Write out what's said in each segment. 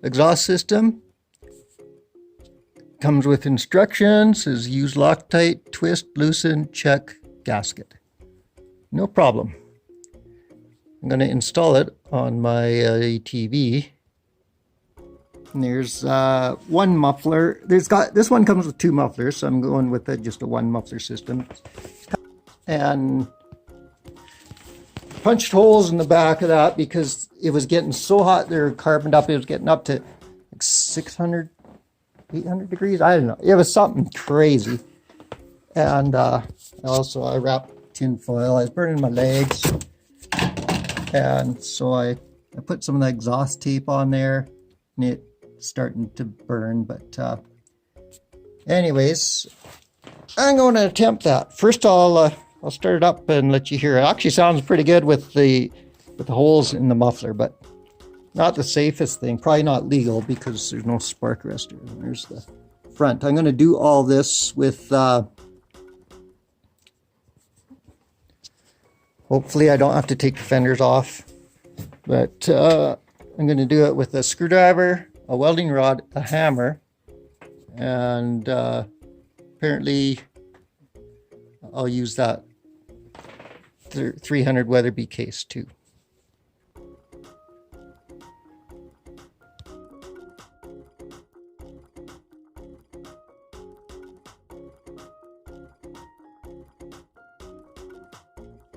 exhaust system. Comes with instructions, says use Loctite, twist, loosen, check, gasket. No problem. I'm going to install it on my ATV. And there's one muffler. This one comes with 2 mufflers, so I'm going with just a 1 muffler system. And punched holes in the back of that because it was getting so hot. They were carboned up. It was getting up to like 600, 800 degrees. I don't know. It was something crazy. And also I wrapped tin foil. I was burning my legs. And so I put some of the exhaust tape on there, and it's starting to burn. But anyways, I'm going to attempt that. First I'll start it up and let you hear it. Actually sounds pretty good with the holes in the muffler, but not the safest thing. Probably not legal because there's no spark arrestor. There's the front. I'm going to do all this with hopefully I don't have to take the fenders off, but I'm going to do it with a screwdriver, a welding rod, a hammer, and apparently I'll use that 300 Weatherby case too.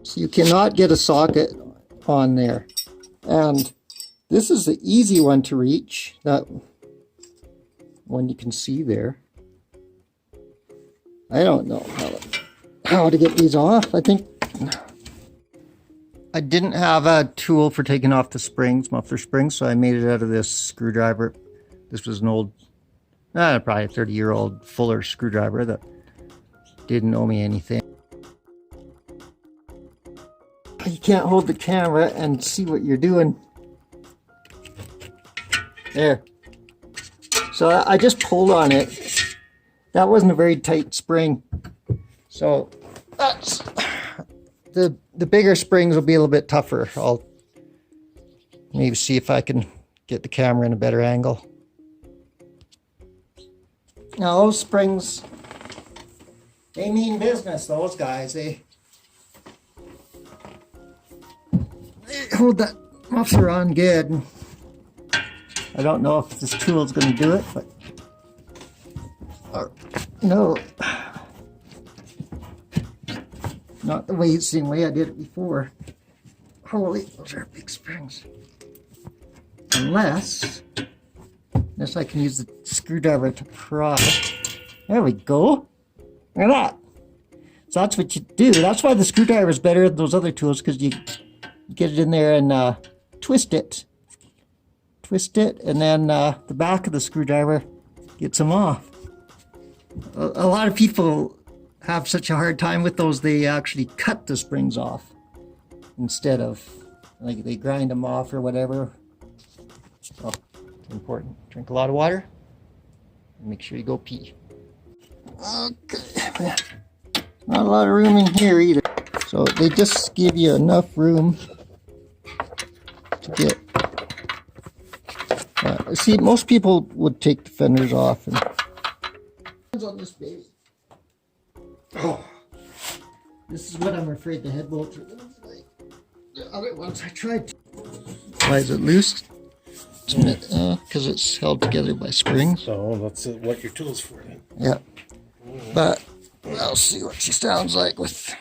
So you cannot get a socket on there, and this is the easy one to reach, that one you can see there. I don't know how to get these off. I think I didn't have a tool for taking off the springs, muffler springs, so I made it out of this screwdriver. This was an old, probably a 30-year-old Fuller screwdriver that didn't owe me anything. You can't hold the camera and see what you're doing. There. So I just pulled on it. That wasn't a very tight spring. So that's the bigger springs will be a little bit tougher. I'll maybe see if I can get the camera in a better angle. Now those springs, they mean business, those guys. They hold that muffler on good. I don't know if this tool is going to do it, but no, not the same way I did it before. Holy, those are big springs. Unless I can use the screwdriver to pry. There we go. Look at that. So that's what you do. That's why the screwdriver is better than those other tools, because you get it in there and twist it. Twist it, and then the back of the screwdriver gets them off. A lot of people have such a hard time with those, they actually cut the springs off instead of, like, they grind them off or whatever. So, it's important. Drink a lot of water. And make sure you go pee. Okay. Not a lot of room in here either. So they just give you enough room to get. See, most people would take the fenders off. And on this baby. Oh, this is what I'm afraid the head bolts are like. The other ones I tried. Why is it loose? Because it's held together by springs. So that's what your tool's for then. Yeah. But I'll see what she sounds like with.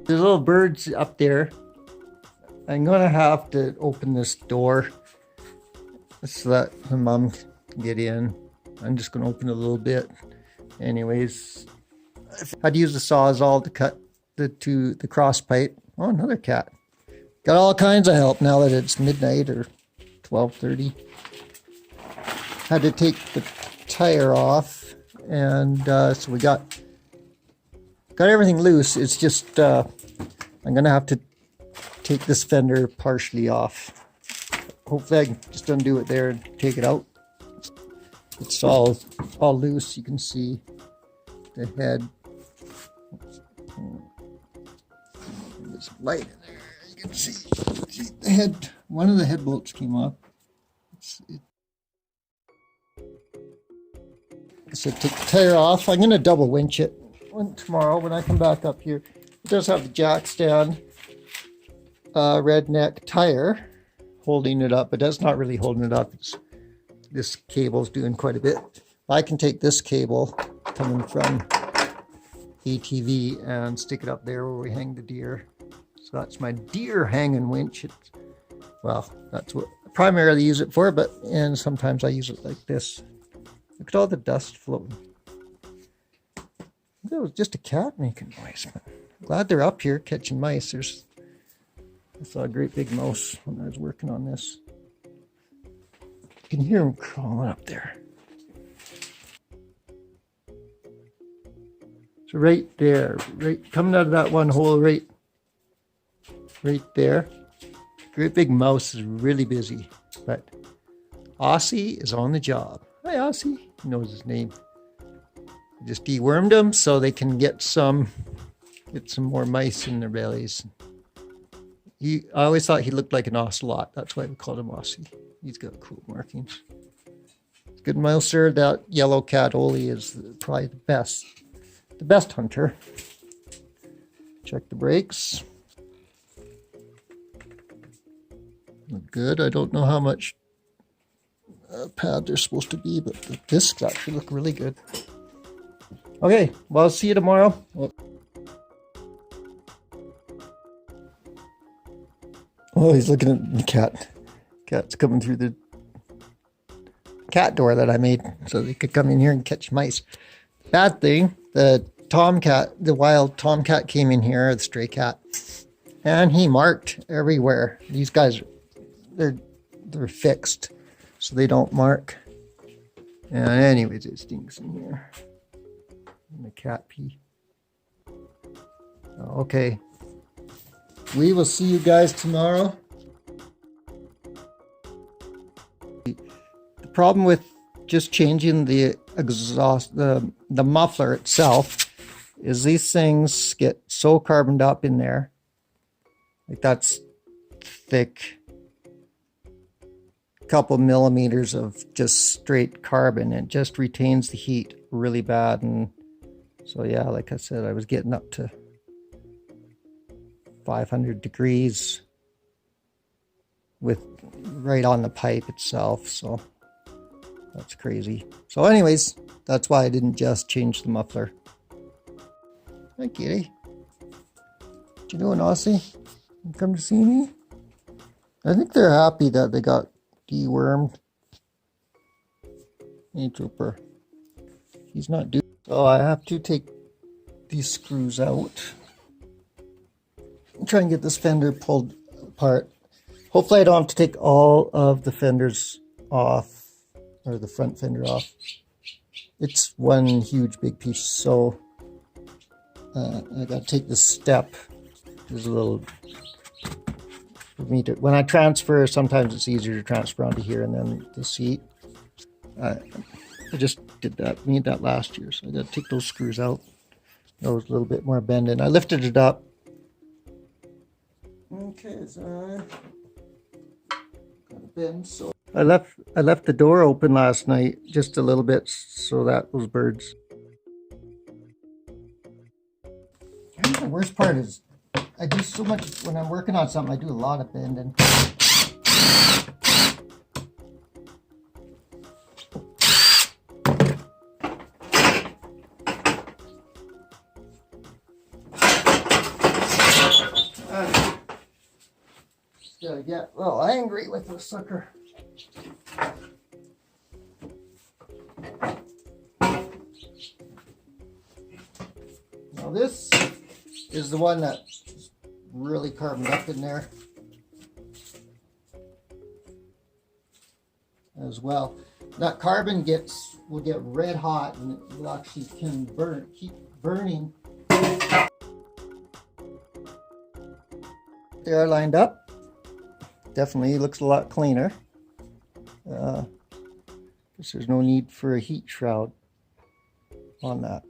There's little birds up there. I'm gonna have to open this door so that the mom can get in. I'm just gonna open it a little bit. Anyways, I had to use the Sawzall to cut the cross pipe. Oh, another cat. Got all kinds of help now that it's midnight or 12:30. Had to take the tire off, and so we got everything loose. It's just I'm gonna have to take this fender partially off. Hopefully I can just undo it there and take it out. It's all loose. You can see the head. There's some light in there. You can see the head. One of the head bolts came off. So take the tire off. I'm going to double winch it tomorrow when I come back up here. It does have the jack stand, redneck tire holding it up, but that's not really holding it up. This cable's doing quite a bit. I can take this cable coming from ATV and stick it up there where we hang the deer. So that's my deer hanging winch. Well, that's what I primarily use it for, and sometimes I use it like this. Look at all the dust floating. It was just a cat making noise, but I'm glad they're up here catching mice. I saw a great big mouse when I was working on this. You can hear them crawling up there. So right there, right coming out of that one hole right there. Great big mouse is really busy, but Aussie is on the job. Hi Aussie, he knows his name. I just dewormed him so they can get some more mice in their bellies. I always thought he looked like an ocelot. That's why we called him Aussie. He's got cool markings. Good mouser. That yellow cat Oli is probably the best hunter. Check the brakes. Look good. I don't know how much pad they're supposed to be, but the discs actually look really good. Okay, well, I'll see you tomorrow. Oh, he's looking at the cat. Cat's coming through the cat door that I made so they could come in here and catch mice. Bad thing, the wild tomcat came in here, the stray cat, and he marked everywhere. These guys, they're fixed, so they don't mark. And anyways, it stinks in here. And the cat pee. Okay. We will see you guys tomorrow. The problem with just changing the exhaust, the muffler itself, is these things get so carboned up in there. Like that's thick. A couple millimeters of just straight carbon. It just retains the heat really bad. And so yeah, like I said, I was getting up to 500 degrees with right on the pipe itself, so that's crazy. So anyways, that's why I didn't just change the muffler. Hi kitty. What you doing, Aussie? You come to see me? I think they're happy that they got dewormed. Hey trooper. He's not due. So I have to take these screws out. Try and get this fender pulled apart. Hopefully I don't have to take all of the fenders off, or the front fender off. It's one huge big piece, so I gotta take this step. There's a little, for me to, when I transfer, sometimes it's easier to transfer onto here and then the seat. I just did that, made that last year, so I gotta take those screws out. Those a little bit more bending. I lifted it up. Okay, so got a bend. So I left the door open last night just a little bit so that those birds. I think the worst part is I do so much when I'm working on something. I do a lot of bending. Gotta get a little angry with this sucker. Now this is the one that's really carboned up in there as well. That carbon will get red hot and it will actually keep burning. they are lined up. Definitely looks a lot cleaner. Guess there's no need for a heat shroud on that.